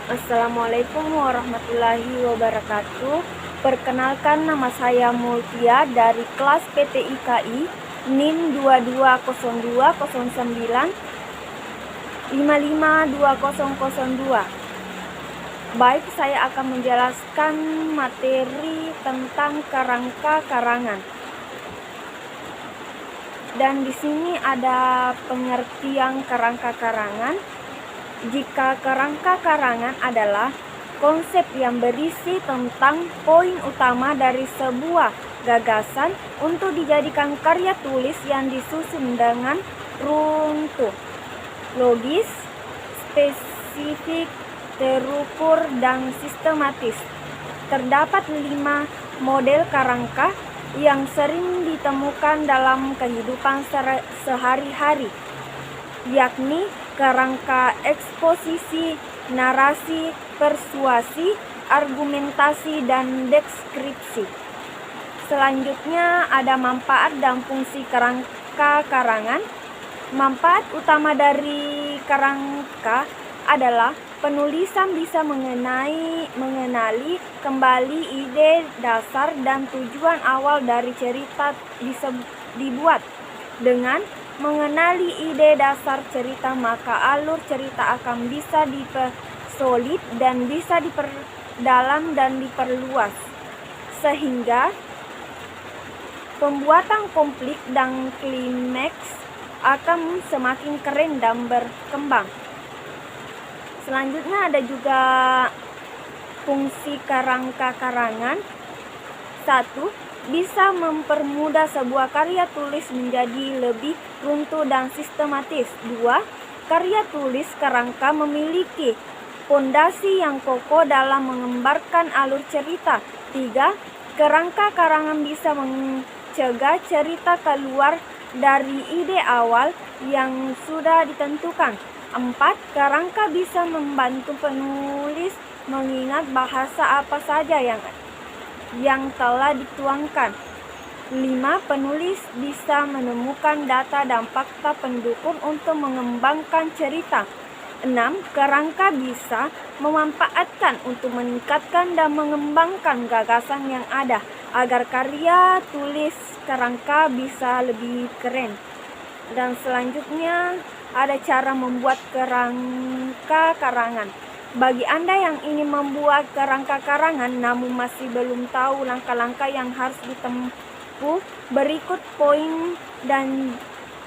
Assalamualaikum warahmatullahi wabarakatuh. Perkenalkan, nama saya Multia dari kelas PTIKI NIM 220209 552002. Baik, saya akan menjelaskan materi tentang kerangka karangan. Dan di sini ada pengertian kerangka karangan. Jika kerangka karangan adalah konsep yang berisi tentang poin utama dari sebuah gagasan untuk dijadikan karya tulis yang disusun dengan runtuh, logis, spesifik, terukur, dan sistematis. Terdapat 5 model kerangka yang sering ditemukan dalam kehidupan sehari-hari, yakni kerangka eksposisi, narasi, persuasi, argumentasi, dan deskripsi. Selanjutnya ada manfaat dan fungsi kerangka karangan. Manfaat utama dari kerangka adalah penulisan bisa mengenali kembali ide dasar dan tujuan awal dari cerita dibuat. Dengan mengenali ide dasar cerita, maka alur cerita akan bisa dipersolid dan bisa diperdalam dan diperluas, sehingga pembuatan konflik dan klimaks akan semakin keren dan berkembang. Selanjutnya ada juga fungsi kerangka karangan. 1. Bisa mempermudah sebuah karya tulis menjadi lebih runtuh dan sistematis. 2. Karya tulis kerangka memiliki fondasi yang kokoh dalam mengembangkan alur cerita. 3. Kerangka karangan bisa mencegah cerita keluar dari ide awal yang sudah ditentukan. 4. Kerangka bisa membantu penulis mengingat bahasa apa saja yang telah dituangkan. 5. Penulis bisa menemukan data dan fakta pendukung untuk mengembangkan cerita. 6. Kerangka bisa memanfaatkan untuk meningkatkan dan mengembangkan gagasan yang ada agar karya tulis kerangka bisa lebih keren. Dan selanjutnya ada cara membuat kerangka karangan. Bagi Anda yang ingin membuat kerangka karangan namun masih belum tahu langkah-langkah yang harus ditempuh, berikut poin dan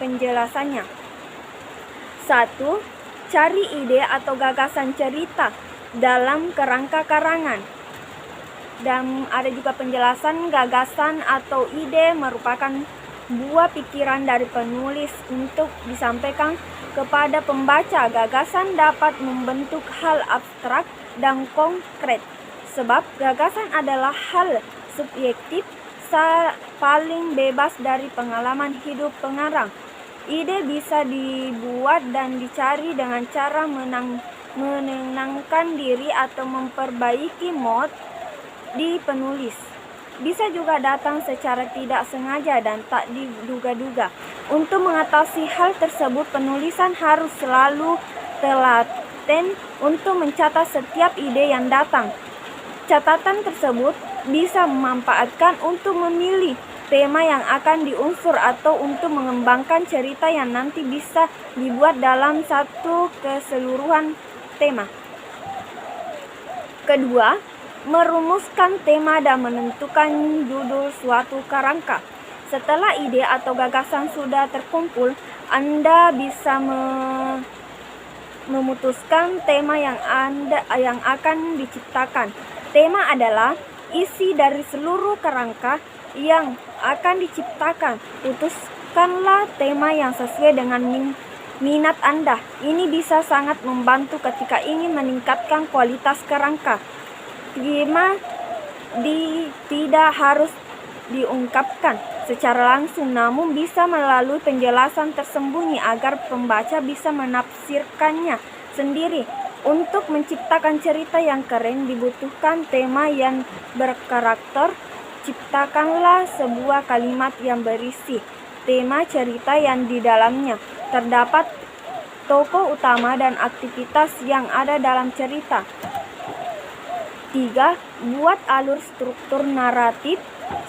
penjelasannya. 1. Cari ide atau gagasan cerita dalam kerangka karangan. Dan ada juga penjelasan, gagasan atau ide merupakan buah pikiran dari penulis untuk disampaikan kepada pembaca. Gagasan dapat membentuk hal abstrak dan konkret, sebab gagasan adalah hal subjektif paling bebas dari pengalaman hidup pengarang. Ide bisa dibuat dan dicari dengan cara menenangkan diri atau memperbaiki mood di penulis. Bisa juga datang secara tidak sengaja dan tak diduga-duga. Untuk mengatasi hal tersebut, penulisan harus selalu telaten untuk mencatat setiap ide yang datang. Catatan tersebut bisa memanfaatkan untuk memilih tema yang akan diunsur atau untuk mengembangkan cerita yang nanti bisa dibuat dalam satu keseluruhan tema. Kedua, merumuskan tema dan menentukan judul suatu kerangka. Setelah ide atau gagasan sudah terkumpul, Anda bisa memutuskan tema yang akan diciptakan. Tema adalah isi dari seluruh kerangka yang akan diciptakan. Putuskanlah tema yang sesuai dengan minat Anda. Ini bisa sangat membantu ketika ingin meningkatkan kualitas kerangka. Tema tidak harus diungkapkan secara langsung, namun bisa melalui penjelasan tersembunyi agar pembaca bisa menafsirkannya sendiri. Untuk menciptakan cerita yang keren dibutuhkan tema yang berkarakter. Ciptakanlah sebuah kalimat yang berisi tema cerita yang di dalamnya terdapat tokoh utama dan aktivitas yang ada dalam cerita. 3. Buat alur struktur naratif.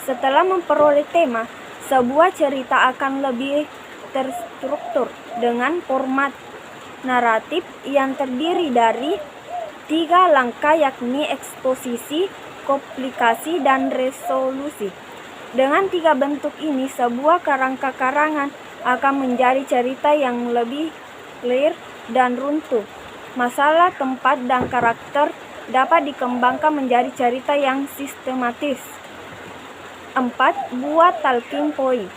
Setelah memperoleh tema, sebuah cerita akan lebih terstruktur dengan format naratif yang terdiri dari 3 langkah, yakni eksposisi, komplikasi, dan resolusi. Dengan 3 bentuk ini, sebuah kerangka karangan akan menjadi cerita yang lebih clear dan runtuh. Masalah, tempat, dan karakter dapat dikembangkan menjadi cerita yang sistematis. 4. Buat talking point.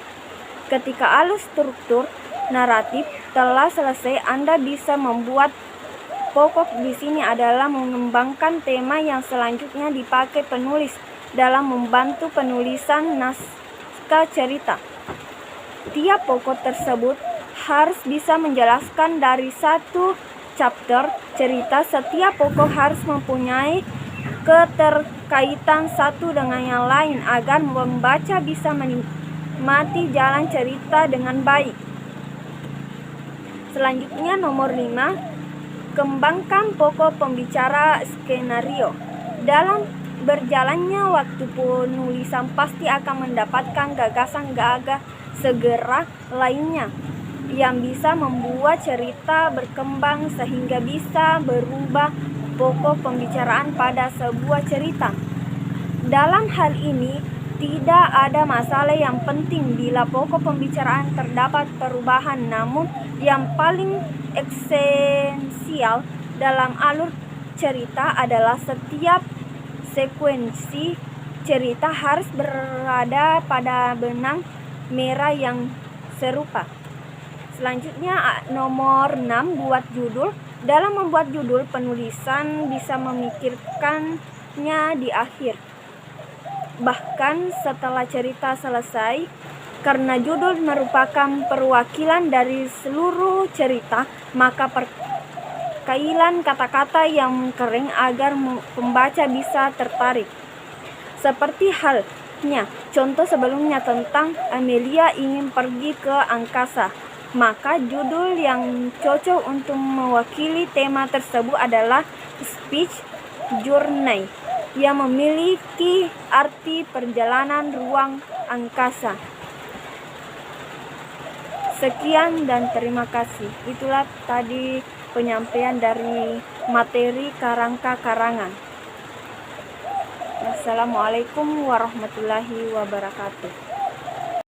Ketika alur struktur naratif telah selesai, Anda bisa membuat pokok di sini adalah mengembangkan tema yang selanjutnya dipakai penulis dalam membantu penulisan naskah cerita. Tiap pokok tersebut harus bisa menjelaskan dari satu chapter cerita. Setiap pokok harus mempunyai keterkaitan satu dengan yang lain agar membaca bisa menikmati jalan cerita dengan baik. Selanjutnya nomor 5, kembangkan pokok pembicara skenario. Dalam berjalannya waktu, penulisan pasti akan mendapatkan gagasan-gagasan segera lainnya yang bisa membuat cerita berkembang sehingga bisa berubah pokok pembicaraan pada sebuah cerita. Dalam hal ini, tidak ada masalah yang penting bila pokok pembicaraan terdapat perubahan, namun yang paling esensial dalam alur cerita adalah setiap sekuensi cerita harus berada pada benang merah yang serupa. Selanjutnya nomor 6, buat judul. Dalam membuat judul, penulisan bisa memikirkannya di akhir, bahkan setelah cerita selesai, karena judul merupakan perwakilan dari seluruh cerita, maka perkailan kata-kata yang kering agar pembaca bisa tertarik. Seperti halnya contoh sebelumnya tentang Amelia ingin pergi ke angkasa, maka judul yang cocok untuk mewakili tema tersebut adalah Space Journey, yang memiliki arti perjalanan ruang angkasa. Sekian dan terima kasih. Itulah tadi penyampaian dari materi kerangka karangan. Wassalamualaikum warahmatullahi wabarakatuh.